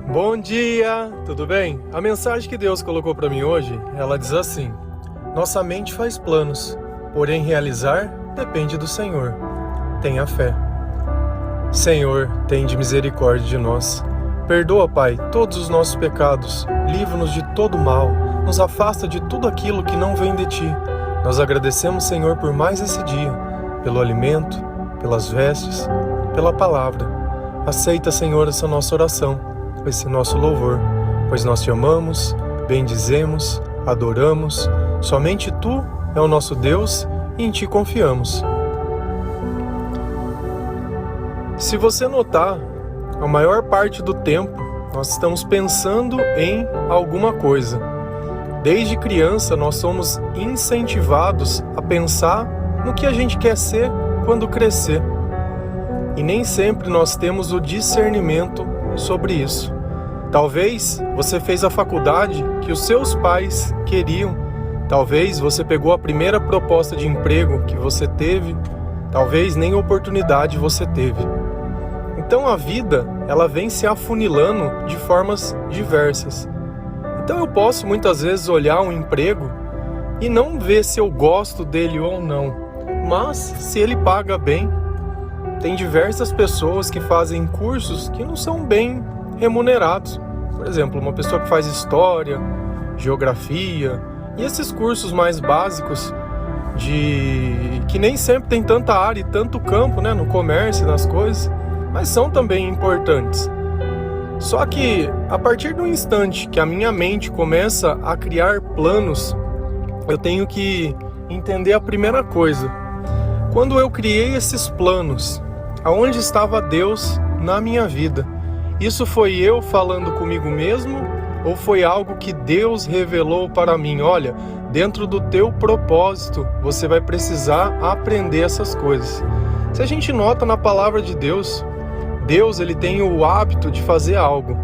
Bom dia, tudo bem? A mensagem que Deus colocou para mim hoje, ela diz assim: nossa mente faz planos, porém realizar depende do Senhor. Tenha fé. Senhor, tende misericórdia de nós. Perdoa, Pai, todos os nossos pecados, livra-nos de todo mal, nos afasta de tudo aquilo que não vem de Ti. Nós agradecemos, Senhor, por mais esse dia, pelo alimento, pelas vestes, pela palavra. Aceita, Senhor, essa nossa oração, esse nosso louvor, pois nós Te amamos, bendizemos, adoramos. Somente Tu é o nosso Deus e em Ti confiamos. Se você notar, a maior parte do tempo nós estamos pensando em alguma coisa. Desde criança nós somos incentivados a pensar no que a gente quer ser quando crescer. E nem sempre nós temos o discernimento sobre isso. Talvez você fez a faculdade que os seus pais queriam. Talvez você pegou a primeira proposta de emprego que você teve. Talvez nem oportunidade você teve. Então a vida, ela vem se afunilando de formas diversas. Então eu posso muitas vezes olhar um emprego e não ver se eu gosto dele ou não, mas se ele paga bem. Tem diversas pessoas que fazem cursos que não são bem remunerados. Por exemplo, uma pessoa que faz história, geografia e esses cursos mais básicos que nem sempre tem tanta área e tanto campo, no comércio, nas coisas, mas são também importantes. Só que a partir do instante que a minha mente começa a criar planos, eu tenho que entender a primeira coisa. Quando eu criei esses planos, aonde estava Deus na minha vida? Isso foi eu falando comigo mesmo ou foi algo que Deus revelou para mim? Olha, dentro do teu propósito, você vai precisar aprender essas coisas. Se a gente nota na palavra de Deus, ele tem o hábito de fazer algo.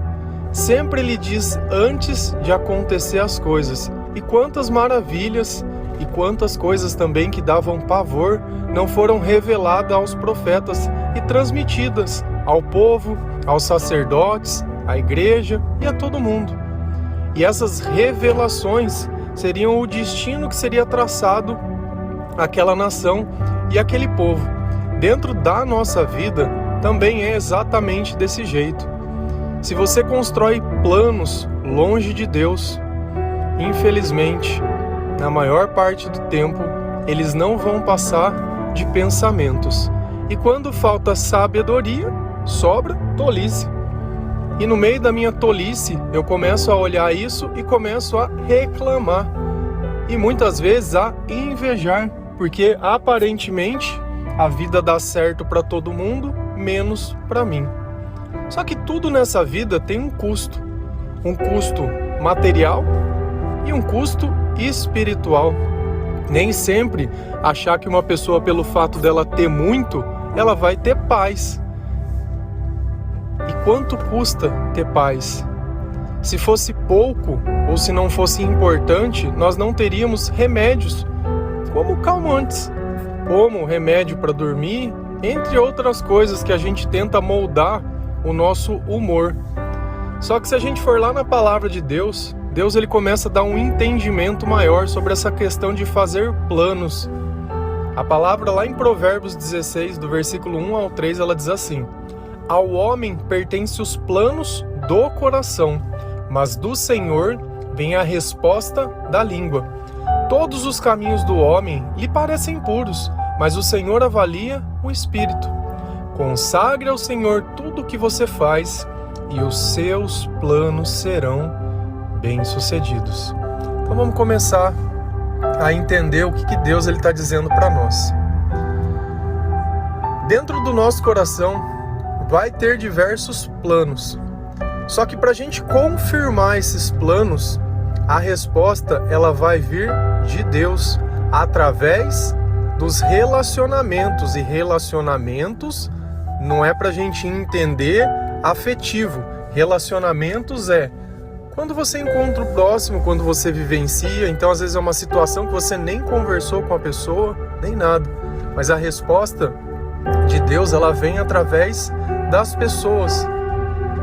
Sempre Ele diz antes de acontecer as coisas. E quantas maravilhas e quantas coisas também que davam pavor não foram reveladas aos profetas e transmitidas ao povo, aos sacerdotes, à igreja e a todo mundo. E essas revelações seriam o destino que seria traçado àquela nação e àquele povo. Dentro da nossa vida também é exatamente desse jeito. Se você constrói planos longe de Deus, infelizmente, na maior parte do tempo, eles não vão passar de pensamentos. E quando falta sabedoria, sobra tolice. E no meio da minha tolice, eu começo a olhar isso e começo a reclamar. E muitas vezes a invejar, porque aparentemente a vida dá certo para todo mundo, menos para mim. Só que tudo nessa vida tem um custo material e um custo espiritual. Nem sempre achar que uma pessoa, pelo fato dela ter muito, ela vai ter paz. E quanto custa ter paz? Se fosse pouco ou se não fosse importante, nós não teríamos remédios como calmantes, como remédio para dormir, entre outras coisas que a gente tenta moldar o nosso humor. Só que se a gente for lá na palavra de Deus, ele começa a dar um entendimento maior sobre essa questão de fazer planos. A palavra lá em Provérbios 16, do versículo 1 ao 3, ela diz assim: ao homem pertence os planos do coração, mas do Senhor vem a resposta da língua. Todos os caminhos do homem lhe parecem puros, mas o Senhor avalia o espírito. Consagre ao Senhor tudo o que você faz e os seus planos serão bem-sucedidos. Então vamos começar a entender o que Deus está dizendo para nós. Dentro do nosso coração vai ter diversos planos. Só que para a gente confirmar esses planos, a resposta ela vai vir de Deus através dos relacionamentos. E relacionamentos não é para a gente entender afetivo. Relacionamentos é quando você encontra o próximo, quando você vivencia. Então às vezes é uma situação que você nem conversou com a pessoa, nem nada. Mas a resposta de Deus, ela vem através das pessoas.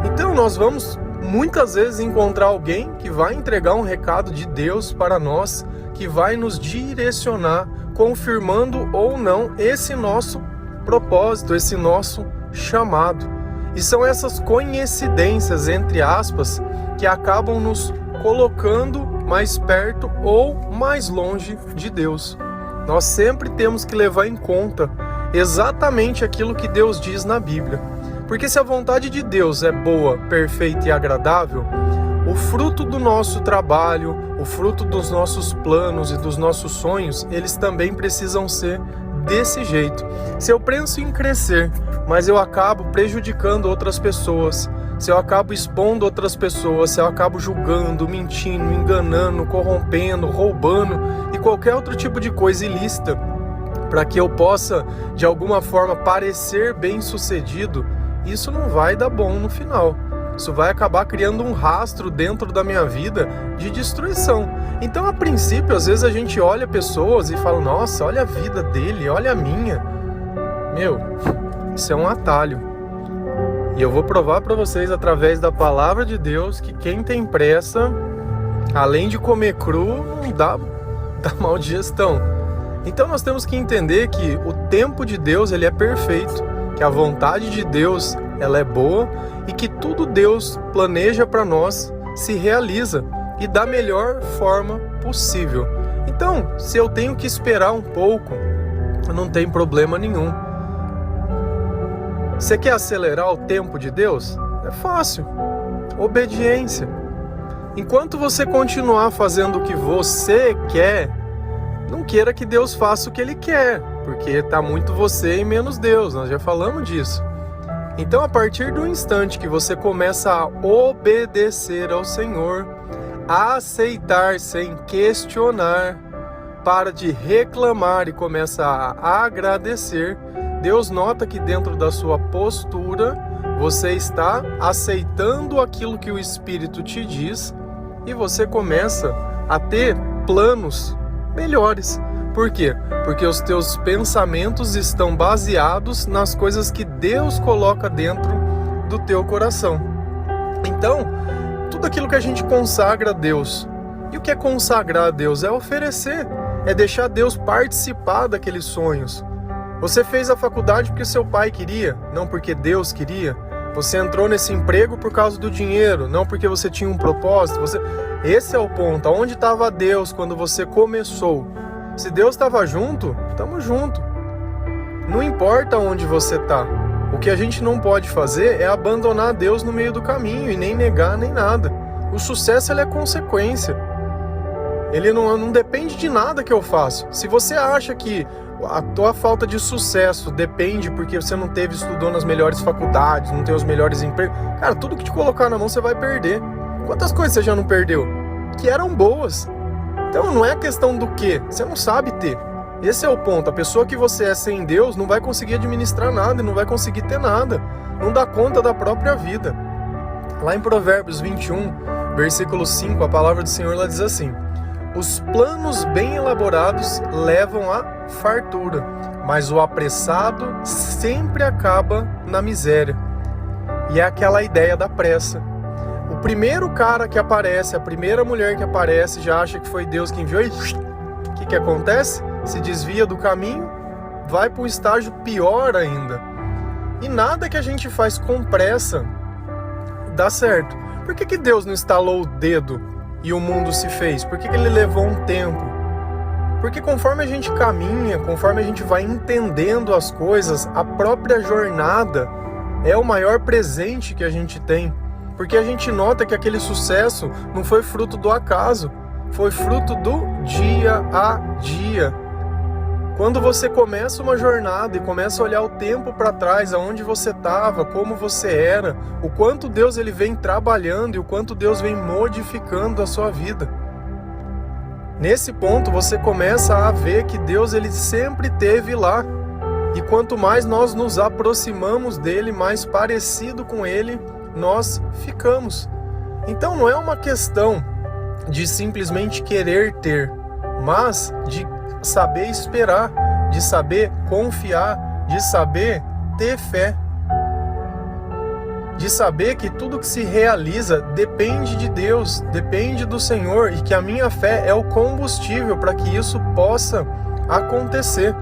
Então nós vamos muitas vezes encontrar alguém que vai entregar um recado de Deus para nós, que vai nos direcionar, confirmando ou não esse nosso propósito, esse nosso chamado. E são essas coincidências, entre aspas, que acabam nos colocando mais perto ou mais longe de Deus. Nós sempre temos que levar em conta exatamente aquilo que Deus diz na Bíblia. Porque se a vontade de Deus é boa, perfeita e agradável, o fruto do nosso trabalho, o fruto dos nossos planos e dos nossos sonhos, eles também precisam ser desse jeito. Se eu penso em crescer, mas eu acabo prejudicando outras pessoas, se eu acabo expondo outras pessoas, se eu acabo julgando, mentindo, enganando, corrompendo, roubando e qualquer outro tipo de coisa ilícita, para que eu possa, de alguma forma, parecer bem-sucedido, isso não vai dar bom no final. Isso vai acabar criando um rastro dentro da minha vida de destruição. Então, a princípio, às vezes a gente olha pessoas e fala, nossa, olha a vida dele, olha a minha. Meu, isso é um atalho. E eu vou provar para vocês, através da palavra de Deus, que quem tem pressa, além de comer cru, não dá mal digestão. Então, nós temos que entender que o tempo de Deus, ele é perfeito, que a vontade de Deus, ela é boa e que tudo Deus planeja para nós se realiza e da melhor forma possível. Então, se eu tenho que esperar um pouco, não tem problema nenhum. Você quer acelerar o tempo de Deus? É fácil. Obediência. Enquanto você continuar fazendo o que você quer, não queira que Deus faça o que Ele quer, porque está muito você e menos Deus, nós já falamos disso. Então, a partir do instante que você começa a obedecer ao Senhor, a aceitar sem questionar, para de reclamar e começa a agradecer, Deus nota que dentro da sua postura, você está aceitando aquilo que o Espírito te diz e você começa a ter planos melhores. Por quê? Porque os teus pensamentos estão baseados nas coisas que Deus coloca dentro do teu coração. Então, tudo aquilo que a gente consagra a Deus. E o que é consagrar a Deus? É oferecer, é deixar Deus participar daqueles sonhos. Você fez a faculdade porque seu pai queria, não porque Deus queria. Você entrou nesse emprego por causa do dinheiro, não porque você tinha um propósito. Esse é o ponto. Onde estava Deus quando você começou? Se Deus estava junto, estamos junto. Não importa onde você está. O que a gente não pode fazer é abandonar Deus no meio do caminho e nem negar nem nada. O sucesso ele é consequência. Ele não depende de nada que eu faço. Se você acha que a tua falta de sucesso depende porque você não estudou nas melhores faculdades, não tem os melhores empregos, cara, tudo que te colocar na mão você vai perder. Quantas coisas você já não perdeu? Que eram boas. Então não é questão do que, você não sabe ter. Esse é o ponto. A pessoa que você é sem Deus não vai conseguir administrar nada e não vai conseguir ter nada. Não dá conta da própria vida. Lá em Provérbios 21, versículo 5, a palavra do Senhor ela diz assim: os planos bem elaborados levam à fartura, mas o apressado sempre acaba na miséria. E é aquela ideia da pressa. O primeiro cara que aparece, a primeira mulher que aparece, já acha que foi Deus que enviou e o que acontece? Se desvia do caminho, vai para um estágio pior ainda. E nada que a gente faz com pressa dá certo. Por que Deus não estalou o dedo e o mundo se fez? Por que Ele levou um tempo? Porque conforme a gente caminha, conforme a gente vai entendendo as coisas, a própria jornada é o maior presente que a gente tem. Porque a gente nota que aquele sucesso não foi fruto do acaso, foi fruto do dia a dia. Quando você começa uma jornada e começa a olhar o tempo para trás, aonde você estava, como você era, o quanto Deus ele vem trabalhando e o quanto Deus vem modificando a sua vida. Nesse ponto você começa a ver que Deus ele sempre esteve lá. E quanto mais nós nos aproximamos dele, mais parecido com ele nós ficamos. Então não é uma questão de simplesmente querer ter, mas de saber esperar, de saber confiar, de saber ter fé. de saber que tudo que se realiza depende de Deus, depende do Senhor, e que a minha fé é o combustível para que isso possa acontecer.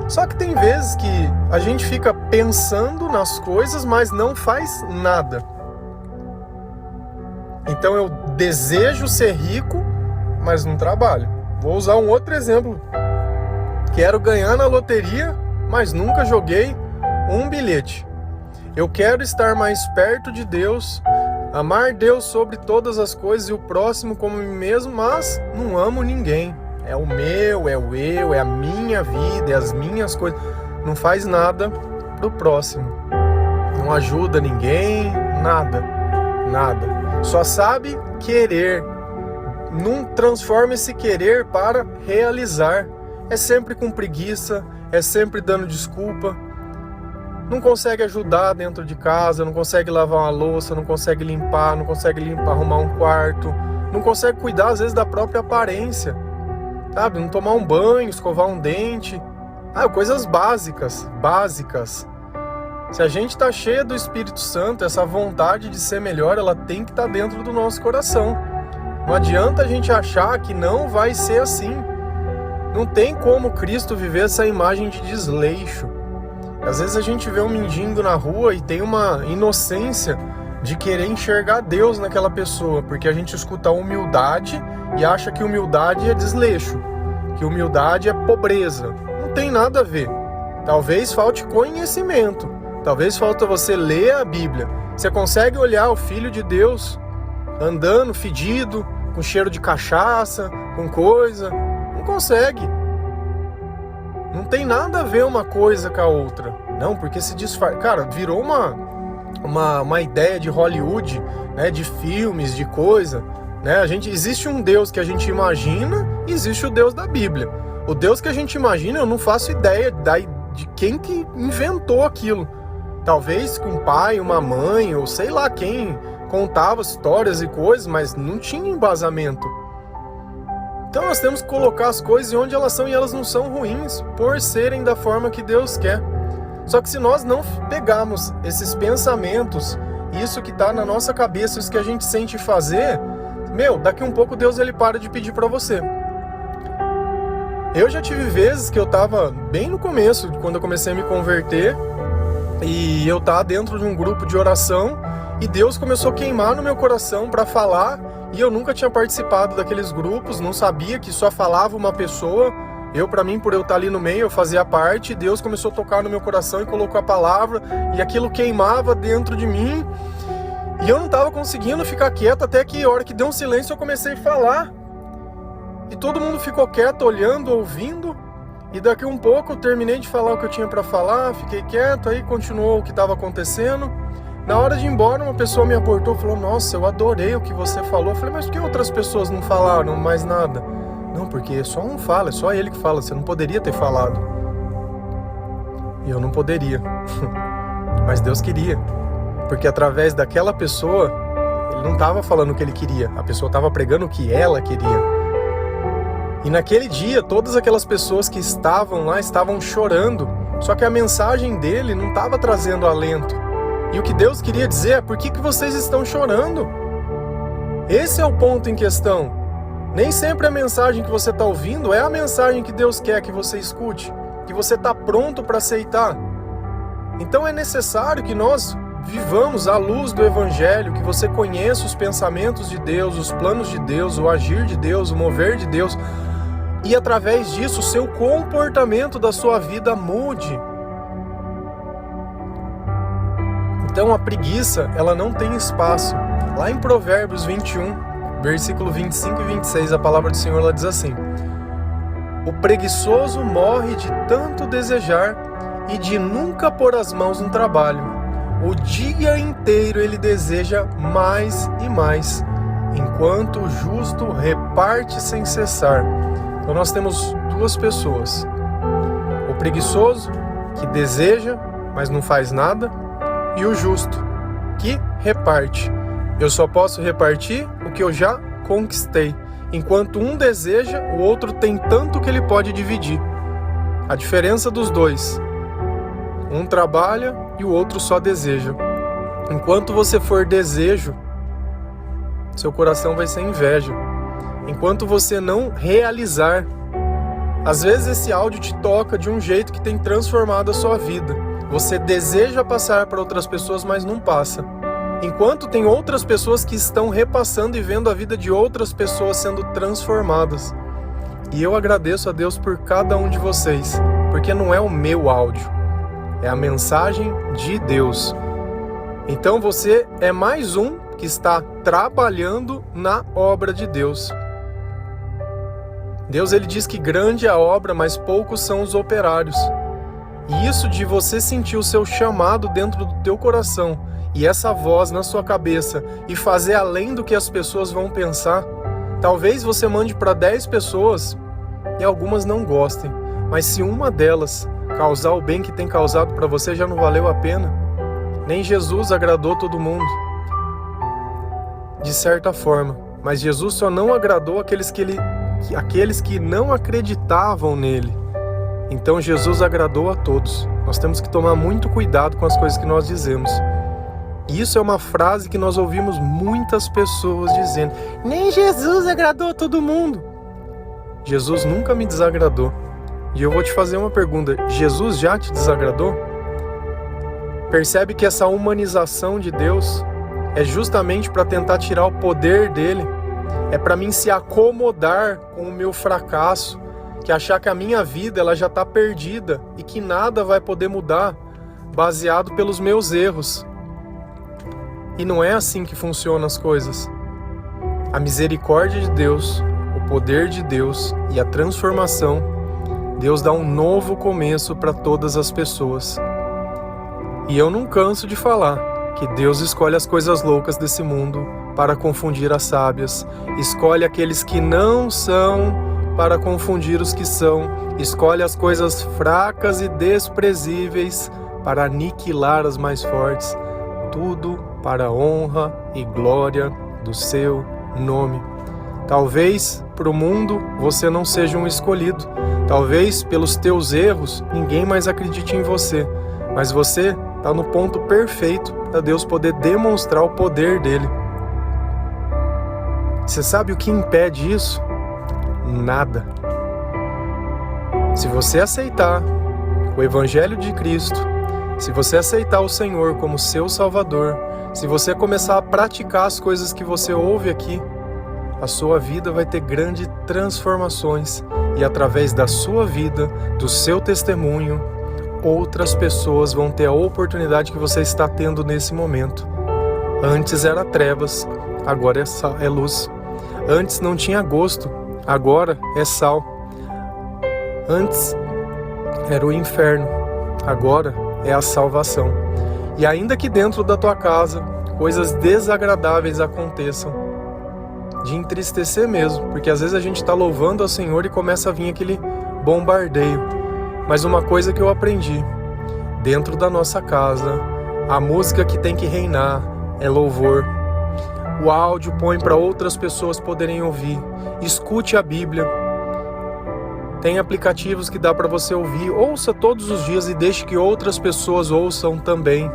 Só que tem vezes que a gente fica pensando nas coisas, mas não faz nada. Então eu desejo ser rico, mas não trabalho. Vou usar um outro exemplo. Quero ganhar na loteria, mas nunca joguei um bilhete. Eu quero estar mais perto de Deus, amar Deus sobre todas as coisas e o próximo como mim mesmo, mas não amo ninguém. É o meu, é o eu, é a minha vida, é as minhas coisas. Não faz nada pro próximo. Não ajuda ninguém, nada. Só sabe querer. Não transforma esse querer para realizar. É sempre com preguiça, é sempre dando desculpa. Não consegue ajudar dentro de casa, não consegue lavar uma louça, não consegue limpar, arrumar um quarto, não consegue cuidar às vezes da própria aparência, sabe? Não tomar um banho, escovar um dente, coisas básicas. Se a gente está cheio do Espírito Santo, essa vontade de ser melhor, ela tem que estar dentro do nosso coração. Não adianta a gente achar que não vai ser assim. Não tem como Cristo viver essa imagem de desleixo. Às vezes a gente vê um mendigo na rua e tem uma inocência de querer enxergar Deus naquela pessoa, porque a gente escuta humildade e acha que humildade é desleixo, que humildade é pobreza. Não tem nada a ver. Talvez falte conhecimento, talvez falta você ler a Bíblia. Você consegue olhar o Filho de Deus andando fedido, com cheiro de cachaça, com coisa? Não consegue. Não tem nada a ver uma coisa com a outra. Não, porque se disfarça. Cara, virou uma ideia de Hollywood, né? De filmes, de coisa, né? Existe um Deus que a gente imagina e existe o Deus da Bíblia. O Deus que a gente imagina, eu não faço ideia de quem que inventou aquilo. Talvez um pai, uma mãe, ou sei lá quem contava histórias e coisas, mas não tinha embasamento. Então nós temos que colocar as coisas onde elas são, e elas não são ruins por serem da forma que Deus quer. Só que se nós não pegarmos esses pensamentos, isso que está na nossa cabeça, isso que a gente sente fazer, daqui um pouco Deus ele para de pedir para você. Eu já tive vezes que eu estava bem no começo, quando eu comecei a me converter, e eu estava dentro de um grupo de oração, e Deus começou a queimar no meu coração para falar. E eu nunca tinha participado daqueles grupos, não sabia que só falava uma pessoa. Por eu estar ali no meio, eu fazia parte. Deus começou a tocar no meu coração e colocou a palavra, e aquilo queimava dentro de mim. E eu não estava conseguindo ficar quieto, até que a hora que deu um silêncio eu comecei a falar. E todo mundo ficou quieto, olhando, ouvindo. E daqui um pouco eu terminei de falar o que eu tinha para falar, fiquei quieto, aí continuou o que estava acontecendo. Na hora de ir embora, uma pessoa me abordou e falou: nossa, eu adorei o que você falou. Eu falei: mas por que outras pessoas não falaram mais nada? Não, porque só um fala, é só ele que fala, você não poderia ter falado. E eu não poderia. Mas Deus queria. Porque através daquela pessoa, ele não estava falando o que ele queria, a pessoa estava pregando o que ela queria. E naquele dia, todas aquelas pessoas que estavam lá estavam chorando, só que a mensagem dele não estava trazendo alento. E o que Deus queria dizer é: por que vocês estão chorando? Esse é o ponto em questão. Nem sempre a mensagem que você está ouvindo é a mensagem que Deus quer que você escute, que você está pronto para aceitar. Então é necessário que nós vivamos à luz do Evangelho, que você conheça os pensamentos de Deus, os planos de Deus, o agir de Deus, o mover de Deus, e através disso o seu comportamento da sua vida mude. Então a preguiça, ela não tem espaço. Lá em Provérbios 21, versículo 25 e 26, a palavra do Senhor ela diz assim: o preguiçoso morre de tanto desejar e de nunca pôr as mãos no trabalho. O dia inteiro ele deseja mais e mais, enquanto o justo reparte sem cessar. Então nós temos duas pessoas: o preguiçoso, que deseja, mas não faz nada, e o justo, que reparte. Eu só posso repartir o que eu já conquistei. Enquanto um deseja, o outro tem tanto que ele pode dividir. A diferença dos dois: um trabalha e o outro só deseja. Enquanto você for desejo, seu coração vai ser inveja. Enquanto você não realizar, às vezes esse áudio te toca de um jeito que tem transformado a sua vida. Você deseja passar para outras pessoas, mas não passa. Enquanto tem outras pessoas que estão repassando e vendo a vida de outras pessoas sendo transformadas. E eu agradeço a Deus por cada um de vocês, porque não é o meu áudio, é a mensagem de Deus. Então você é mais um que está trabalhando na obra de Deus. Deus, ele diz que grande é a obra, mas poucos são os operários. E isso de você sentir o seu chamado dentro do teu coração e essa voz na sua cabeça e fazer além do que as pessoas vão pensar, talvez você mande para 10 pessoas e algumas não gostem, mas se uma delas causar o bem que tem causado para você, já não valeu a pena. Nem Jesus agradou todo mundo, de certa forma, mas Jesus só não agradou aqueles que não acreditavam nele. Então Jesus agradou a todos. Nós temos que tomar muito cuidado com as coisas que nós dizemos. E isso é uma frase que nós ouvimos muitas pessoas dizendo: nem Jesus agradou a todo mundo. Jesus nunca me desagradou. E eu vou te fazer uma pergunta: Jesus já te desagradou? Percebe que essa humanização de Deus é justamente para tentar tirar o poder dele? É para mim se acomodar com o meu fracasso, que achar que a minha vida ela já está perdida e que nada vai poder mudar baseado pelos meus erros. E não é assim que funcionam as coisas. A misericórdia de Deus, o poder de Deus e a transformação, Deus dá um novo começo para todas as pessoas. E eu não canso de falar que Deus escolhe as coisas loucas desse mundo para confundir as sábias, escolhe aqueles que não são para confundir os que são, escolhe as coisas fracas e desprezíveis para aniquilar as mais fortes, tudo para a honra e glória do seu nome. Talvez para o mundo você não seja um escolhido, talvez pelos teus erros ninguém mais acredite em você, mas você está no ponto perfeito para Deus poder demonstrar o poder dele. Você sabe o que impede isso? Nada. Se você aceitar o Evangelho de Cristo, se você aceitar o Senhor como seu Salvador, se você começar a praticar as coisas que você ouve aqui, a sua vida vai ter grandes transformações e através da sua vida, do seu testemunho, outras pessoas vão ter a oportunidade que você está tendo nesse momento. Antes era trevas, agora é luz. Antes não tinha gosto, agora é sal. Antes era o inferno, agora é a salvação. E ainda que dentro da tua casa coisas desagradáveis aconteçam, de entristecer mesmo, porque às vezes a gente está louvando ao Senhor e começa a vir aquele bombardeio. Mas uma coisa que eu aprendi, dentro da nossa casa, a música que tem que reinar é louvor. O áudio põe para outras pessoas poderem ouvir. Escute a Bíblia. Tem aplicativos que dá para você ouvir. Ouça todos os dias e deixe que outras pessoas ouçam também.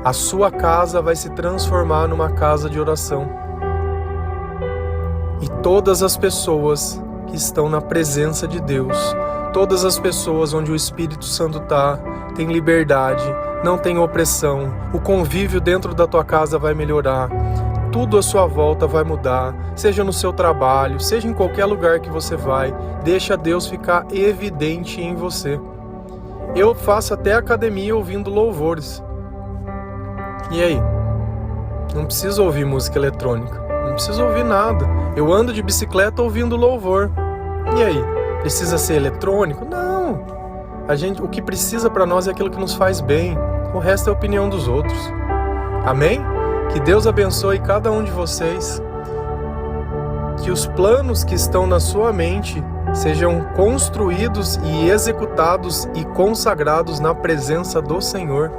A sua casa vai se transformar numa casa de oração. E todas as pessoas que estão na presença de Deus, todas as pessoas onde o Espírito Santo está, tem liberdade, não tem opressão, o convívio dentro da tua casa vai melhorar, tudo à sua volta vai mudar, seja no seu trabalho, seja em qualquer lugar que você vai, deixa Deus ficar evidente em você. Eu faço até academia ouvindo louvores. E aí? Não preciso ouvir música eletrônica, não preciso ouvir nada. Eu ando de bicicleta ouvindo louvor. E aí? Precisa ser eletrônico? Não. O que precisa para nós é aquilo que nos faz bem. O resto é a opinião dos outros. Amém? Que Deus abençoe cada um de vocês. Que os planos que estão na sua mente sejam construídos e executados e consagrados na presença do Senhor.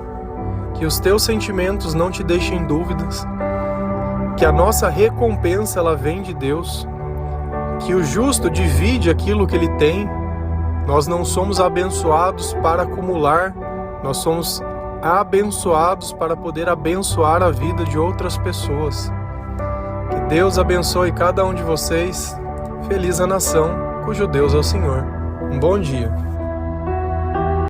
Que os teus sentimentos não te deixem dúvidas. Que a nossa recompensa ela vem de Deus. Que o justo divide aquilo que ele tem. Nós não somos abençoados para acumular, nós somos abençoados para poder abençoar a vida de outras pessoas. Que Deus abençoe cada um de vocês. Feliz a nação cujo Deus é o Senhor. Um bom dia.